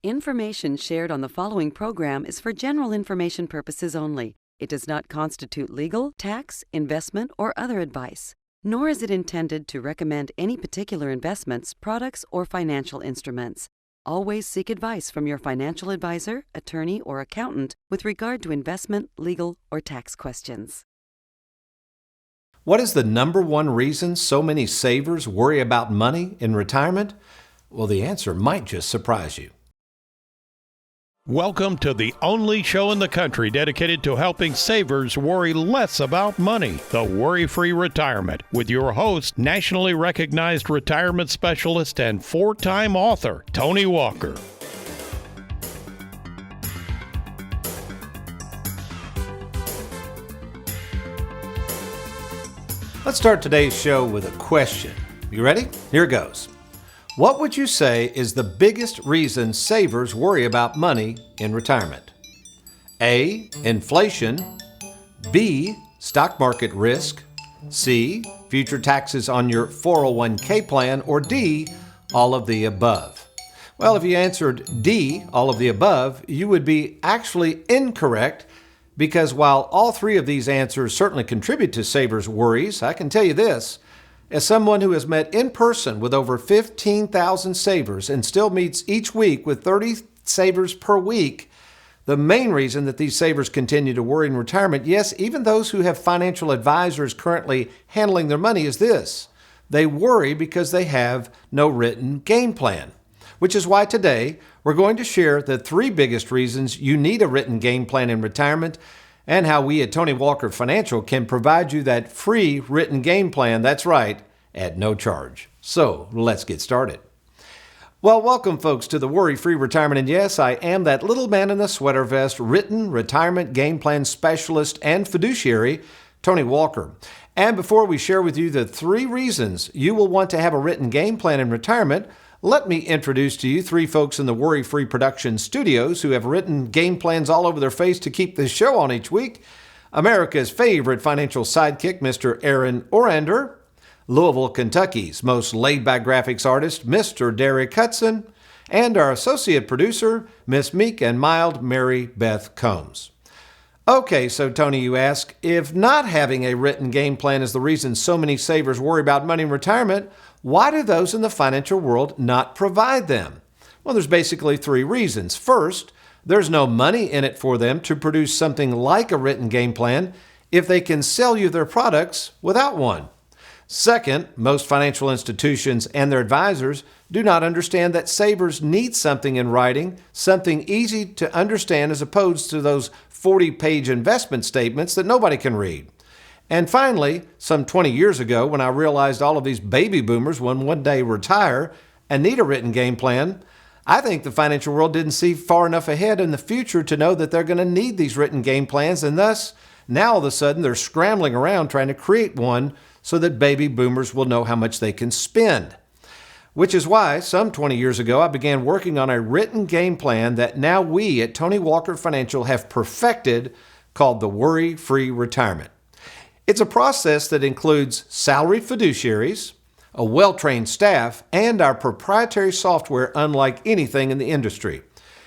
Information shared on the following program is for general information purposes only. It does not constitute legal, tax, investment, or other advice, nor is it intended to recommend any particular investments, products, or financial instruments. Always seek advice from your financial advisor, attorney, or accountant with regard to investment, legal, or tax questions. What is the number one reason so many savers worry about money in retirement? Well, the answer might just surprise you. Welcome to the only show in the country dedicated to helping savers worry less about money, the WorryFree Retirement, with your host, nationally recognized retirement specialist and four-time author, Tony Walker. Let's start today's show with a question. You ready? Here goes. What would you say is the biggest reason savers worry about money in retirement? A. Inflation. B. Stock market risk. C. Future taxes on your 401k plan. Or D. All of the above. Well, if you answered D. All of the above, you would be actually incorrect, because while all three of these answers certainly contribute to savers' worries, I can tell you this. As someone who has met in person with over 15,000 savers and still meets each week with 30 savers per week, the main reason that these savers continue to worry in retirement, yes, even those who have financial advisors currently handling their money, is this. They worry because they have no written game plan, which is why today we're going to share the three biggest reasons you need a written game plan in retirement, and how we at Tony Walker Financial can provide you that free written game plan, that's right, at no charge. So let's get started. Well, welcome folks to the WorryFree Retirement, and yes, I am that little man in the sweater vest, written retirement game plan specialist and fiduciary, Tony Walker. And before we share with you the three reasons you will want to have a written game plan in retirement, let me introduce to you three folks in the WorryFree Production Studios who have written game plans all over their face to keep this show on each week. America's favorite financial sidekick, Mr. Aaron Orander. Louisville, Kentucky's most laid-back graphics artist, Mr. Derek Hudson. And our associate producer, Miss Meek and Mild Mary Beth Combs. Okay, so Tony, you ask, if not having a written game plan is the reason so many savers worry about money in retirement, why do those in the financial world not provide them? Well, there's basically three reasons. First, there's no money in it for them to produce something like a written game plan if they can sell you their products without one. Second, most financial institutions and their advisors do not understand that savers need something in writing, something easy to understand as opposed to those 40-page investment statements that nobody can read. And finally, some 20 years ago, when I realized all of these baby boomers would one day retire and need a written game plan, I think the financial world didn't see far enough ahead in the future to know that they're going to need these written game plans, and thus, now all of a sudden, they're scrambling around trying to create one so that baby boomers will know how much they can spend. Which is why, some 20 years ago, I began working on a written game plan that now we at Tony Walker Financial have perfected, called the WorryFree Retirement. It's a process that includes salaried fiduciaries, a well-trained staff, and our proprietary software unlike anything in the industry.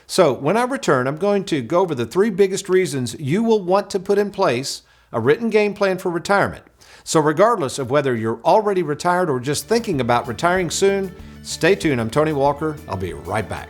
So when I return, I'm going to go over the three biggest reasons you will want to put in place a written game plan for retirement. So regardless of whether you're already retired or just thinking about retiring soon, stay tuned. I'm Tony Walker. I'll be right back.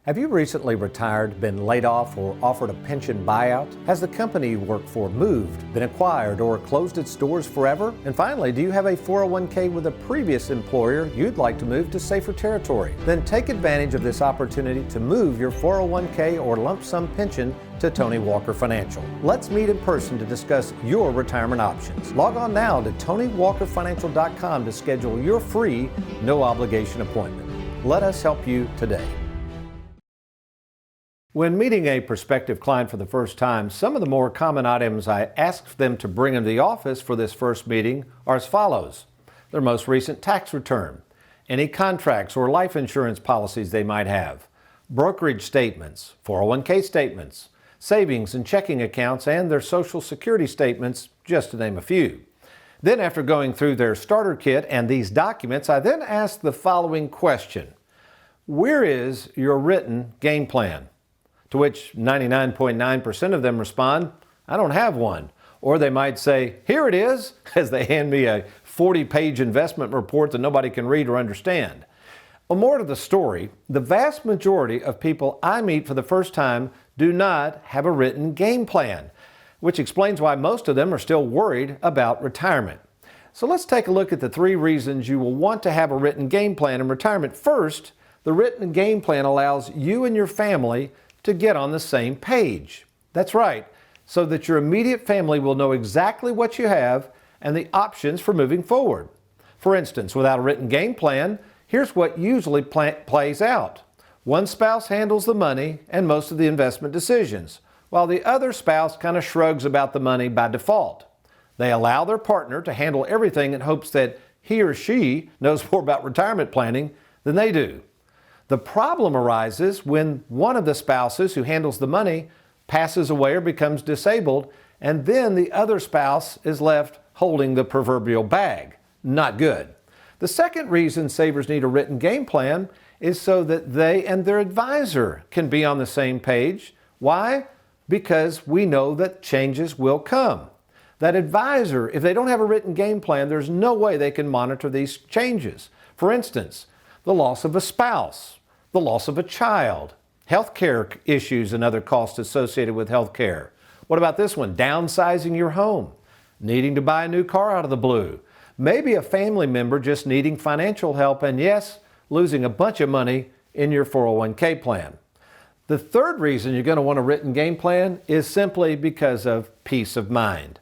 Have you recently retired, been laid off, or offered a pension buyout? Has the company you work for moved, been acquired, or closed its doors forever? And finally, do you have a 401k with a previous employer you'd like to move to safer territory? Then take advantage of this opportunity to move your 401k or lump sum pension to Tony Walker Financial. Let's meet in person to discuss your retirement options. Log on now to TonyWalkerFinancial.com to schedule your free, no obligation appointment. Let us help you today. When meeting a prospective client for the first time, some of the more common items I ask them to bring into the office for this first meeting are as follows: their most recent tax return, any contracts or life insurance policies they might have, brokerage statements, 401k statements, savings and checking accounts, and their Social Security statements, just to name a few. Then, after going through their starter kit and these documents, I then ask the following question: where is your written game plan? To which 99.9% of them respond, I don't have one. Or they might say, here it is, as they hand me a 40-page investment report that nobody can read or understand. Well, more to the story, the vast majority of people I meet for the first time do not have a written game plan, which explains why most of them are still worried about retirement. So let's take a look at the 3 reasons you will want to have a written game plan in retirement. First, the written game plan allows you and your family to get on the same page. That's right, so that your immediate family will know exactly what you have and the options for moving forward. For instance, without a written game plan, here's what usually plays out. One spouse handles the money and most of the investment decisions, while the other spouse kind of shrugs about the money by default. They allow their partner to handle everything in hopes that he or she knows more about retirement planning than they do. The problem arises when one of the spouses who handles the money passes away or becomes disabled, and then the other spouse is left holding the proverbial bag. Not good. The second reason savers need a written game plan is so that they and their advisor can be on the same page. Why? Because we know that changes will come. That advisor, if they don't have a written game plan, there's no way they can monitor these changes. For instance, the loss of a spouse, the loss of a child, healthcare issues and other costs associated with healthcare. What about this one? Downsizing your home, needing to buy a new car out of the blue, maybe a family member just needing financial help, and yes, losing a bunch of money in your 401k plan. The third reason you're going to want a written game plan is simply because of peace of mind.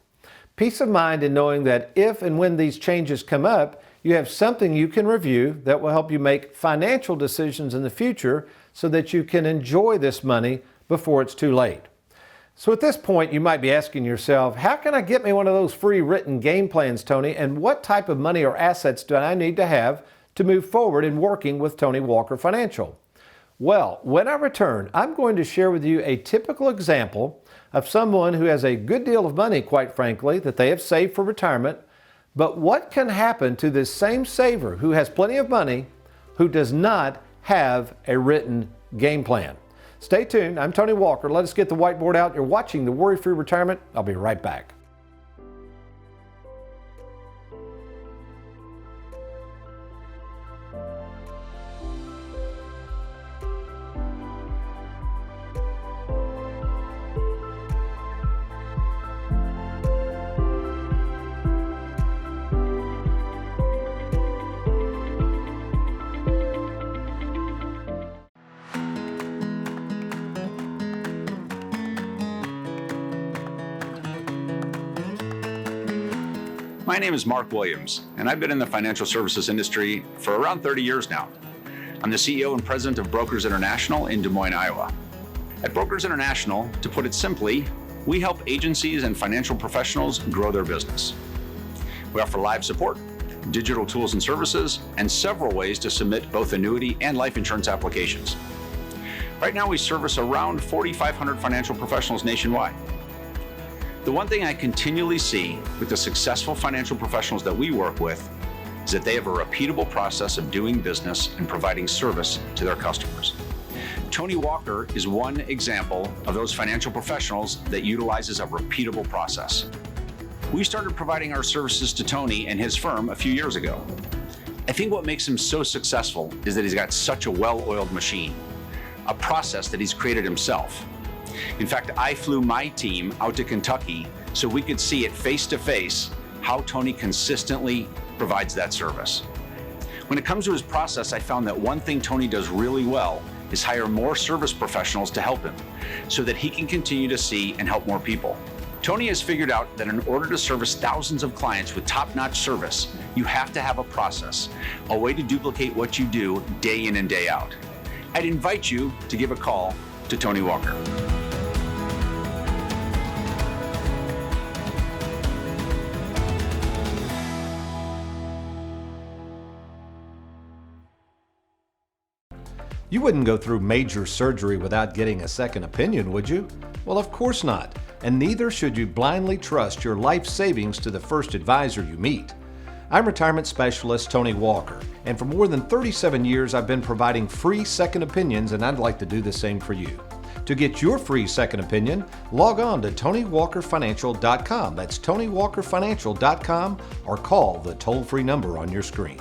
Peace of mind in knowing that if and when these changes come up, you have something you can review that will help you make financial decisions in the future so that you can enjoy this money before it's too late. So at this point, you might be asking yourself, how can I get me one of those free written game plans, Tony? And what type of money or assets do I need to have to move forward in working with Tony Walker Financial? Well, when I return, I'm going to share with you a typical example of someone who has a good deal of money, quite frankly, that they have saved for retirement. But what can happen to this same saver who has plenty of money, who does not have a written game plan? Stay tuned. I'm Tony Walker. Let us get the whiteboard out. You're watching the WorryFree Retirement. I'll be right back. My name is Mark Williams, and I've been in the financial services industry for around 30 years now. I'm the CEO and president of Brokers International in Des Moines, Iowa. At Brokers International, to put it simply, we help agencies and financial professionals grow their business. We offer live support, digital tools and services, and several ways to submit both annuity and life insurance applications. Right now, we service around 4,500 financial professionals nationwide. The one thing I continually see with the successful financial professionals that we work with is that they have a repeatable process of doing business and providing service to their customers. Tony Walker is one example of those financial professionals that utilizes a repeatable process. We started providing our services to Tony and his firm a few years ago. I think what makes him so successful is that he's got such a well-oiled machine, a process that he's created himself. In fact, I flew my team out to Kentucky so we could see it face to face how Tony consistently provides that service. When it comes to his process, I found that one thing Tony does really well is hire more service professionals to help him so that he can continue to see and help more people. Tony has figured out that in order to service thousands of clients with top-notch service, you have to have a process, a way to duplicate what you do day in and day out. I'd invite you to give a call to Tony Walker. You wouldn't go through major surgery without getting a second opinion, would you? Well, of course not. And neither should you blindly trust your life savings to the first advisor you meet. I'm retirement specialist Tony Walker, and for more than 37 years I've been providing free second opinions, and I'd like to do the same for you. To get your free second opinion, log on to TonyWalkerFinancial.com. That's TonyWalkerFinancial.com, or call the toll-free number on your screen.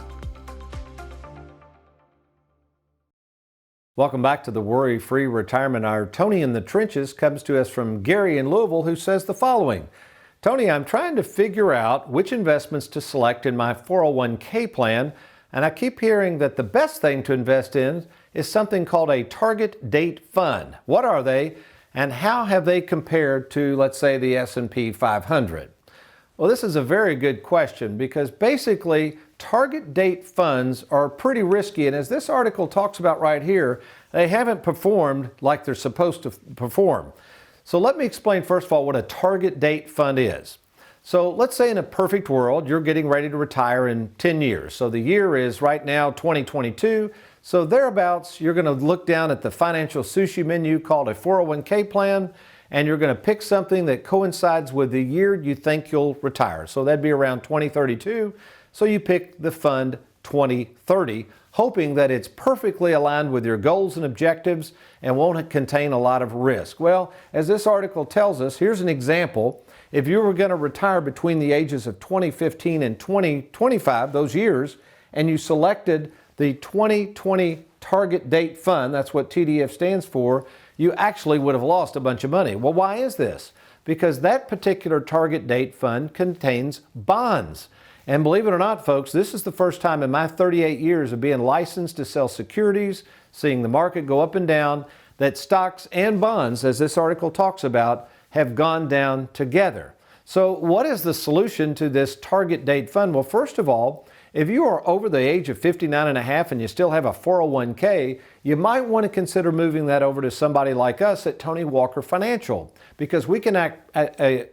Welcome back to the Worry-Free Retirement Hour. Tony in the Trenches comes to us from Gary in Louisville, who says the following. Tony, I'm trying to figure out which investments to select in my 401k plan, and I keep hearing that the best thing to invest in is something called a target date fund. What are they, and how have they compared to, let's say, the S&P 500? Well, this is a very good question because basically target date funds are pretty risky, and as this article talks about right here, they haven't performed like they're supposed to perform. So let me explain first of all what a target date fund is. So let's say in a perfect world, you're getting ready to retire in 10 years. So the year is right now 2022. So thereabouts, you're going to look down at the financial sushi menu called a 401k plan, and you're going to pick something that coincides with the year you think you'll retire. So that'd be around 2032. So you pick the fund 2030, hoping that it's perfectly aligned with your goals and objectives and won't contain a lot of risk. Well, as this article tells us, here's an example. If you were going to retire between the ages of 2015 and 2025, those years, and you selected the 2020 target date fund, that's what TDF stands for, you actually would have lost a bunch of money. Well, why is this? Because that particular target date fund contains bonds. And believe it or not, folks, this is the first time in my 38 years of being licensed to sell securities, seeing the market go up and down, that stocks and bonds, as this article talks about, have gone down together. So what is the solution to this target date fund? Well, first of all, if you are over the age of 59 and a half and you still have a 401k, you might want to consider moving that over to somebody like us at Tony Walker Financial, because we can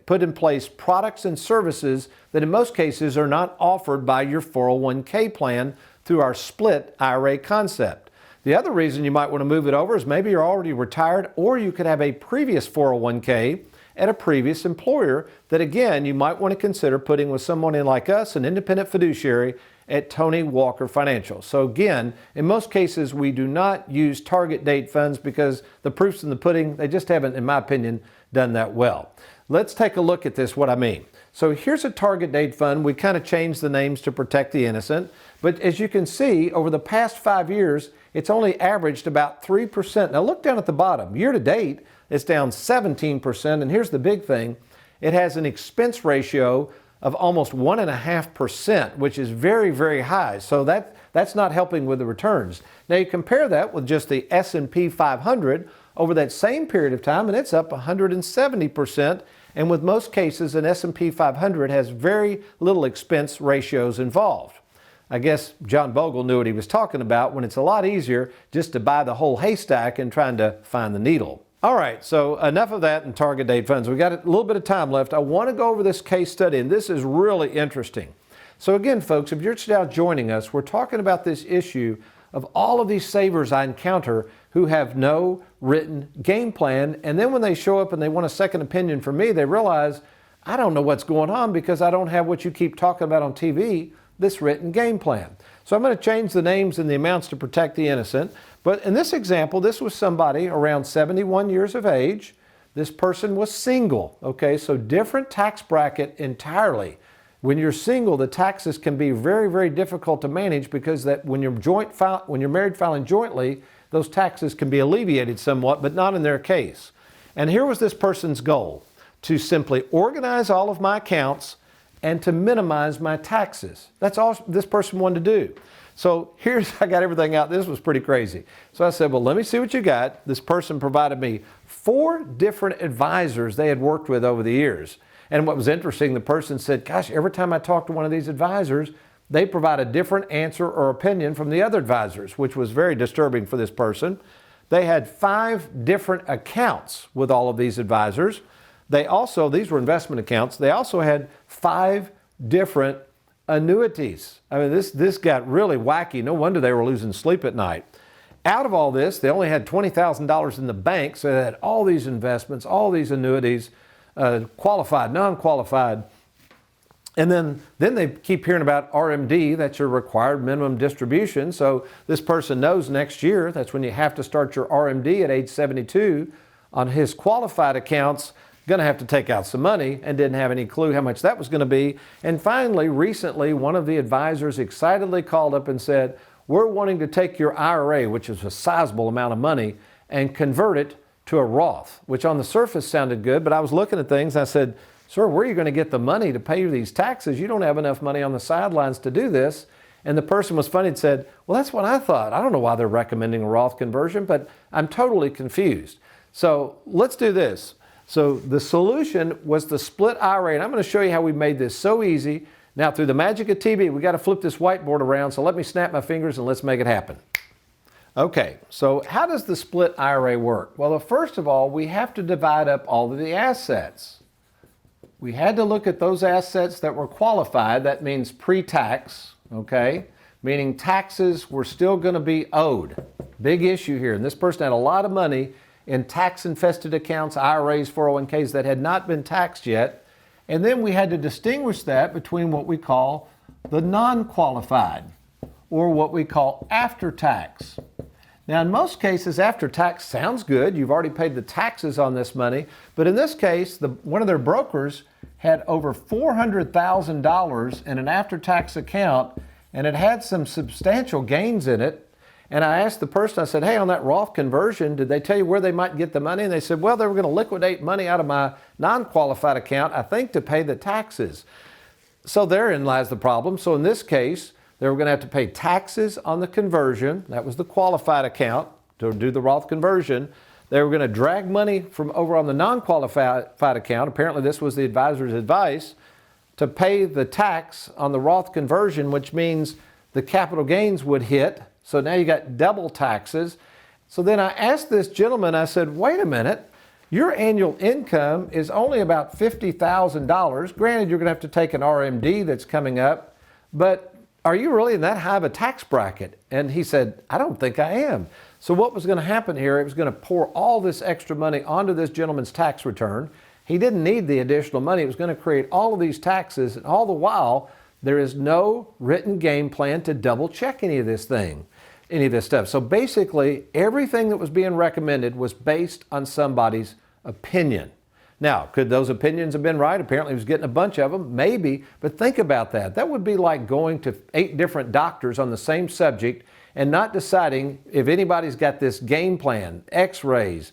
put in place products and services that in most cases are not offered by your 401k plan through our split IRA concept. The other reason you might want to move it over is maybe you're already retired, or you could have a previous 401k at a previous employer that, again, you might want to consider putting with someone in like us, an independent fiduciary at Tony Walker Financial. So again, in most cases, we do not use target date funds because the proof's in the pudding. They just haven't, in my opinion, done that well. Let's take a look at this, what I mean. So here's a target date fund. We kind of changed the names to protect the innocent. But as you can see, over the past 5 years, it's only averaged about 3%. Now look down at the bottom. Year to date, it's down 17%. And here's the big thing. It has an expense ratio of almost 1.5%, which is very, very high. So that's not helping with the returns. Now you compare that with just the S&P 500 over that same period of time, and it's up 170%. And with most cases, an S&P 500 has very little expense ratios involved. I guess John Bogle knew what he was talking about when it's a lot easier just to buy the whole haystack and trying to find the needle. All right, so enough of that in target date funds. We've got a little bit of time left. I want to go over this case study, and this is really interesting. So again, folks, if you're just now joining us, we're talking about this issue of all of these savers I encounter who have no written game plan, and then when they show up and they want a second opinion from me, they realize, I don't know what's going on because I don't have what you keep talking about on TV, this written game plan. So I'm going to change the names and the amounts to protect the innocent. But in this example, this was somebody around 71 years of age. This person was single. Okay, so different tax bracket entirely. When you're single, the taxes can be very, very difficult to manage because that when you're married filing jointly, those taxes can be alleviated somewhat, but not in their case. And here was this person's goal: to simply organize all of my accounts and to minimize my taxes. That's all this person wanted to do. So I got everything out. This was pretty crazy. So I said, well, let me see what you got. This person provided me 4 different advisors they had worked with over the years. And what was interesting, the person said, gosh, every time I talk to one of these advisors, they provide a different answer or opinion from the other advisors, which was very disturbing for this person. They had 5 different accounts with all of these advisors. They also, these were investment accounts, they also had 5 different annuities. I mean, this got really wacky. No wonder they were losing sleep at night. Out of all this, they only had $20,000 in the bank, so they had all these investments, all these annuities, qualified, non-qualified. And then they keep hearing about RMD, that's your required minimum distribution. So this person knows next year, that's when you have to start your RMD at age 72. On his qualified accounts, going to have to take out some money, and didn't have any clue how much that was going to be. And finally, recently, one of the advisors excitedly called up and said, we're wanting to take your IRA, which is a sizable amount of money, and convert it to a Roth, which on the surface sounded good, but I was looking at things and I said, sir, where are you going to get the money to pay these taxes? You don't have enough money on the sidelines to do this. And the person was funny and said, well, that's what I thought. I don't know why they're recommending a Roth conversion, but I'm totally confused. So let's do this. So the solution was the split IRA, and I'm going to show you how we made this so easy. Now, through the magic of TV, we got to flip this whiteboard around, so let me snap my fingers and let's make it happen. Okay, so how does the split IRA work? Well, first of all, we have to divide up all of the assets. We had to look at those assets that were qualified. That means pre-tax, okay? Meaning taxes were still going to be owed. Big issue here. And this person had a lot of money in tax-infested accounts, IRAs, 401ks that had not been taxed yet. And then we had to distinguish that between what we call the non-qualified, or what we call after-tax. Now, in most cases, after-tax sounds good. You've already paid the taxes on this money. But in this case, one of their brokers had over $400,000 in an after-tax account, and it had some substantial gains in it. And I asked the person, I said, hey, on that Roth conversion, did they tell you where they might get the money? And they said, well, they were going to liquidate money out of my non-qualified account, I think, to pay the taxes. So therein lies the problem. So in this case, they were going to have to pay taxes on the conversion. That was the qualified account to do the Roth conversion. They were going to drag money from over on the non-qualified account. Apparently, this was the advisor's advice, to pay the tax on the Roth conversion, which means the capital gains would hit. So now you got double taxes. So then I asked this gentleman, I said, wait a minute, your annual income is only about $50,000. Granted, you're going to have to take an RMD that's coming up, but are you really in that high of a tax bracket? And he said, I don't think I am. So what was going to happen here, it was going to pour all this extra money onto this gentleman's tax return. He didn't need the additional money. It was going to create all of these taxes, and all the while, there is no written game plan to double check any of this stuff. So basically, everything that was being recommended was based on somebody's opinion. Now, could those opinions have been right? Apparently he was getting a bunch of them, maybe, but think about that. That would be like going to 8 different doctors on the same subject and not deciding if anybody's got this game plan, x-rays,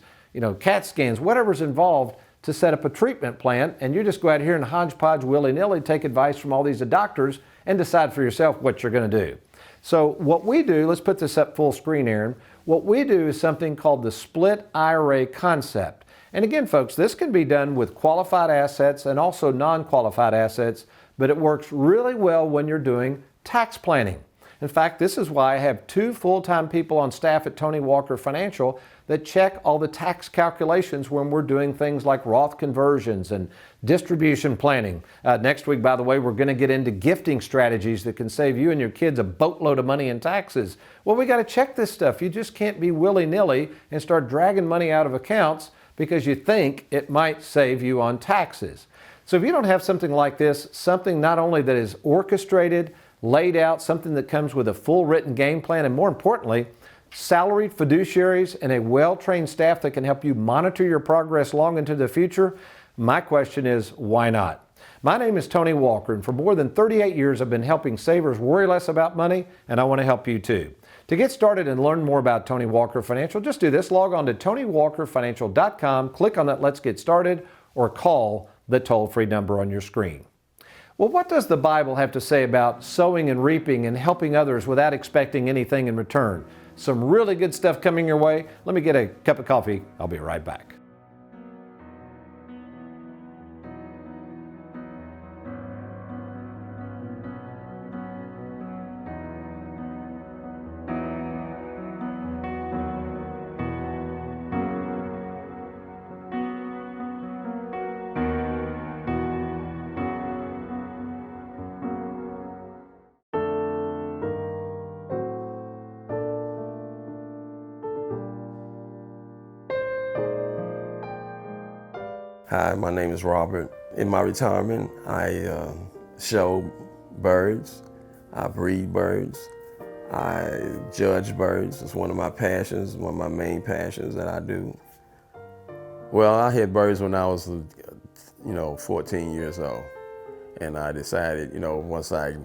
CAT scans, whatever's involved to set up a treatment plan, and you just go out here and hodgepodge willy-nilly, take advice from all these doctors and decide for yourself what you're going to do. So what we do, let's put this up full screen, Aaron. What we do is something called the split IRA concept. And again, folks, this can be done with qualified assets and also non-qualified assets, but it works really well when you're doing tax planning. In fact, this is why I have 2 full-time people on staff at Tony Walker Financial that check all the tax calculations when we're doing things like Roth conversions and distribution planning. Next week, by the way, we're going to get into gifting strategies that can save you and your kids a boatload of money in taxes. Well, we got to check this stuff. You just can't be willy-nilly and start dragging money out of accounts because you think it might save you on taxes. So if you don't have something like this, something not only that is orchestrated, laid out, something that comes with a full written game plan, and more importantly, salaried fiduciaries and a well-trained staff that can help you monitor your progress long into the future, my question is, why not? My name is Tony Walker, and for more than 38 years, I've been helping savers worry less about money, and I want to help you too. To get started and learn more about Tony Walker Financial, just do this. Log on to TonyWalkerFinancial.com, click on that Let's Get Started, or call the toll-free number on your screen. Well, what does the Bible have to say about sowing and reaping and helping others without expecting anything in return? Some really good stuff coming your way. Let me get a cup of coffee. I'll be right back. Hi, my name is Robert. In my retirement, I show birds, I breed birds, I judge birds. It's one of my passions, one of my main passions that I do. Well, I had birds when I was, 14 years old. And I decided, once I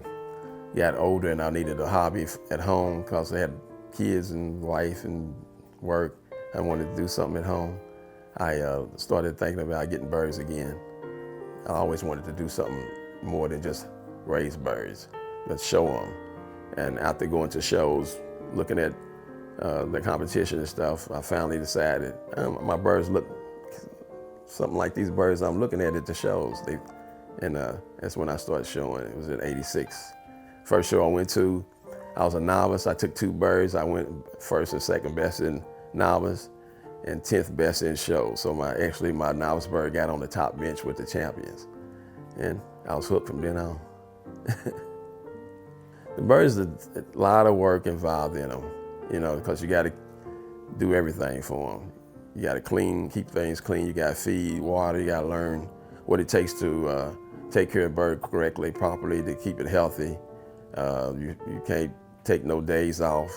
got older and I needed a hobby at home because I had kids and wife and work, I wanted to do something at home. I started thinking about getting birds again. I always wanted to do something more than just raise birds, but show them. And after going to shows, looking at the competition and stuff, I finally decided my birds look something like these birds I'm looking at the shows. That's when I started showing. It was in '86. First show I went to, I was a novice. I took 2 birds. I went first and second best in novice and 10th best in show. So my novice bird got on the top bench with the champions. And I was hooked from then on. The birds, a lot of work involved in them, because you got to do everything for them. You got to keep things clean. You got to feed, water. You got to learn what it takes to take care of a bird correctly, properly, to keep it healthy. You can't take no days off.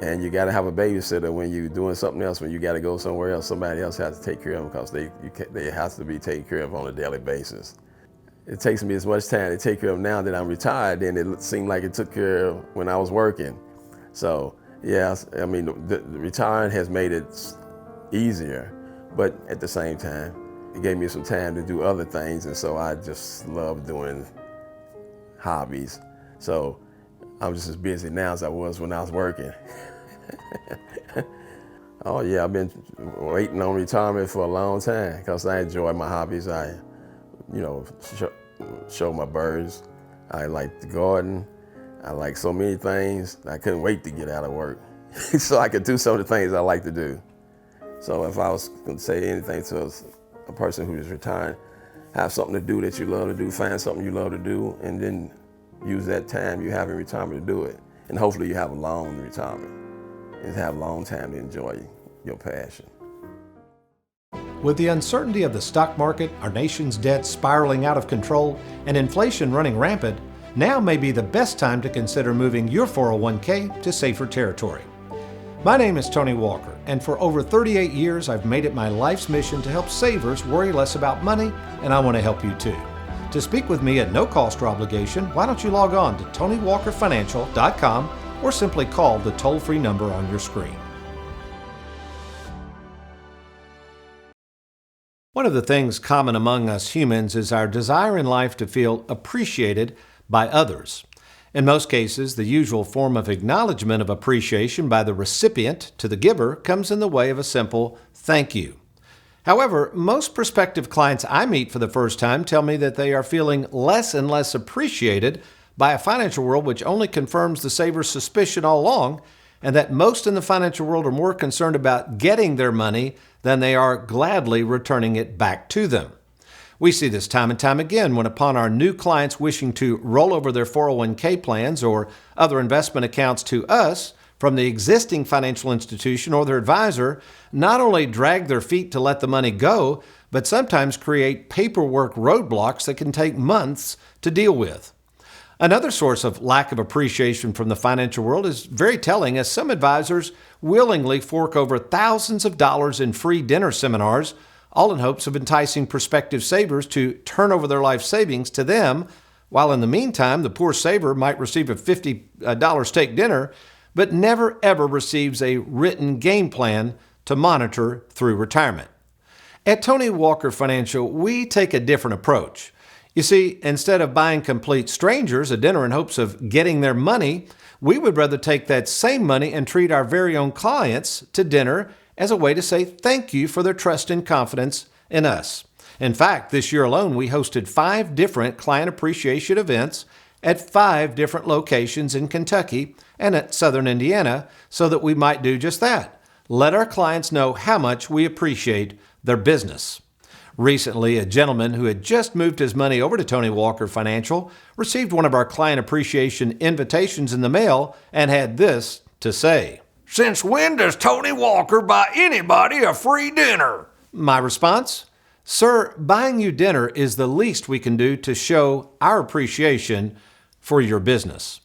And you got to have a babysitter when you're doing something else. When you got to go somewhere else, somebody else has to take care of them because they have to be taken care of on a daily basis. It takes me as much time to take care of them now that I'm retired than it seemed like it took care of when I was working. So, yeah, the retiring has made it easier, but at the same time, it gave me some time to do other things, and so I just love doing hobbies. So I'm just as busy now as I was when I was working. Oh yeah, I've been waiting on retirement for a long time because I enjoy my hobbies. I, show my birds. I like the garden. I like so many things. I couldn't wait to get out of work so I could do some of the things I like to do. So if I was going to say anything to a person who is retired, have something to do that you love to do, find something you love to do, and then use that time you have in retirement to do it. And hopefully you have a long retirement and have a long time to enjoy your passion. With the uncertainty of the stock market, our nation's debt spiraling out of control, and inflation running rampant, now may be the best time to consider moving your 401k to safer territory. My name is Tony Walker, and for over 38 years I've made it my life's mission to help savers worry less about money, and I want to help you too. To speak with me at no cost or obligation, why don't you log on to TonyWalkerFinancial.com or simply call the toll-free number on your screen. One of the things common among us humans is our desire in life to feel appreciated by others. In most cases, the usual form of acknowledgement of appreciation by the recipient to the giver comes in the way of a simple thank you. However, most prospective clients I meet for the first time tell me that they are feeling less and less appreciated by a financial world which only confirms the saver's suspicion all along, and that most in the financial world are more concerned about getting their money than they are gladly returning it back to them. We see this time and time again when upon our new clients wishing to roll over their 401k plans or other investment accounts to us from the existing financial institution or their advisor, not only drag their feet to let the money go, but sometimes create paperwork roadblocks that can take months to deal with. Another source of lack of appreciation from the financial world is very telling, as some advisors willingly fork over thousands of dollars in free dinner seminars, all in hopes of enticing prospective savers to turn over their life savings to them, while in the meantime, the poor saver might receive a $50 steak dinner, but never ever receives a written game plan to monitor through retirement. At Tony Walker Financial, we take a different approach. You see, instead of buying complete strangers a dinner in hopes of getting their money, we would rather take that same money and treat our very own clients to dinner as a way to say thank you for their trust and confidence in us. In fact, this year alone, we hosted 5 different client appreciation events at 5 different locations in Kentucky and at Southern Indiana so that we might do just that. Let our clients know how much we appreciate their business. Recently, a gentleman who had just moved his money over to Tony Walker Financial received one of our client appreciation invitations in the mail and had this to say. "Since when does Tony Walker buy anybody a free dinner?" My response? "Sir, buying you dinner is the least we can do to show our appreciation for your business."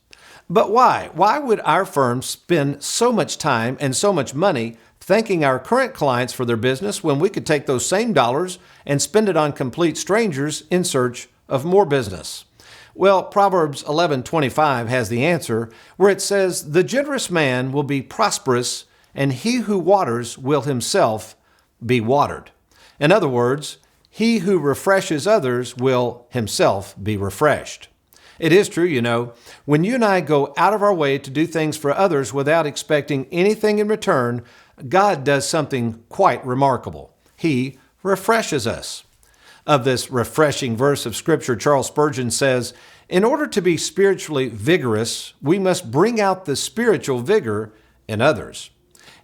But why? Why would our firm spend so much time and so much money thanking our current clients for their business when we could take those same dollars and spend it on complete strangers in search of more business? Well, Proverbs 11:25 has the answer, where it says, "The generous man will be prosperous, and he who waters will himself be watered." In other words, he who refreshes others will himself be refreshed. It is true, when you and I go out of our way to do things for others without expecting anything in return, God does something quite remarkable. He refreshes us. Of this refreshing verse of Scripture, Charles Spurgeon says, "In order to be spiritually vigorous, we must bring out the spiritual vigor in others."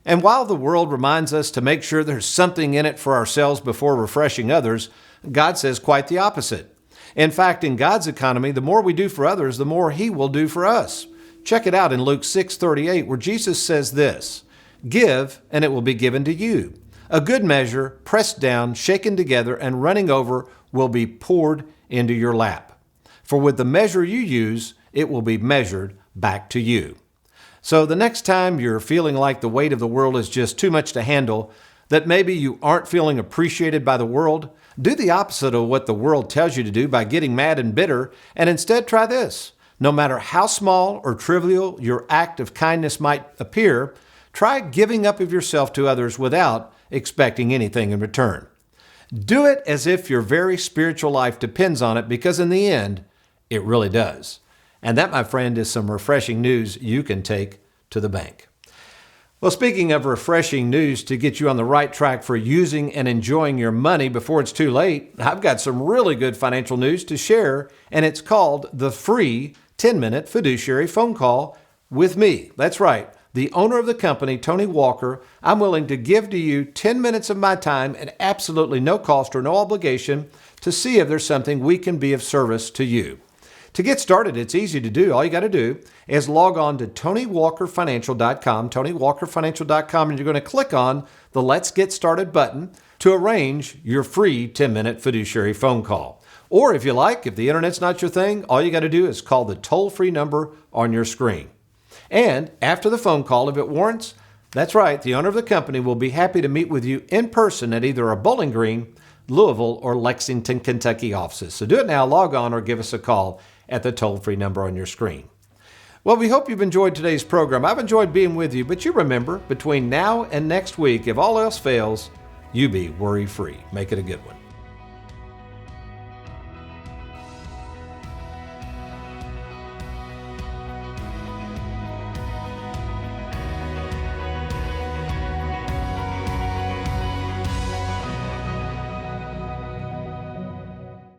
And while the world reminds us to make sure there's something in it for ourselves before refreshing others, God says quite the opposite. In fact, in God's economy, the more we do for others, the more He will do for us. Check it out in Luke 6:38, where Jesus says this, "Give, and it will be given to you. A good measure, pressed down, shaken together, and running over, will be poured into your lap. For with the measure you use, it will be measured back to you." So the next time you're feeling like the weight of the world is just too much to handle, that maybe you aren't feeling appreciated by the world, do the opposite of what the world tells you to do by getting mad and bitter, and instead try this. No matter how small or trivial your act of kindness might appear, try giving up of yourself to others without expecting anything in return. Do it as if your very spiritual life depends on it, because in the end, it really does. And that, my friend, is some refreshing news you can take to the bank. Well, speaking of refreshing news to get you on the right track for using and enjoying your money before it's too late, I've got some really good financial news to share, and it's called the free 10-minute fiduciary phone call with me. That's right. The owner of the company, Tony Walker. I'm willing to give to you 10 minutes of my time at absolutely no cost or no obligation to see if there's something we can be of service to you. To get started, it's easy to do. All you got to do is log on to TonyWalkerFinancial.com, TonyWalkerFinancial.com, and you're going to click on the Let's Get Started button to arrange your free 10-minute fiduciary phone call. Or if you like, if the internet's not your thing, all you got to do is call the toll-free number on your screen. And after the phone call, if it warrants, that's right, the owner of the company will be happy to meet with you in person at either our Bowling Green, Louisville, or Lexington, Kentucky offices. So do it now, log on, or give us a call at the toll-free number on your screen. Well, we hope you've enjoyed today's program. I've enjoyed being with you, but you remember, between now and next week, if all else fails, you be worry-free. Make it a good one.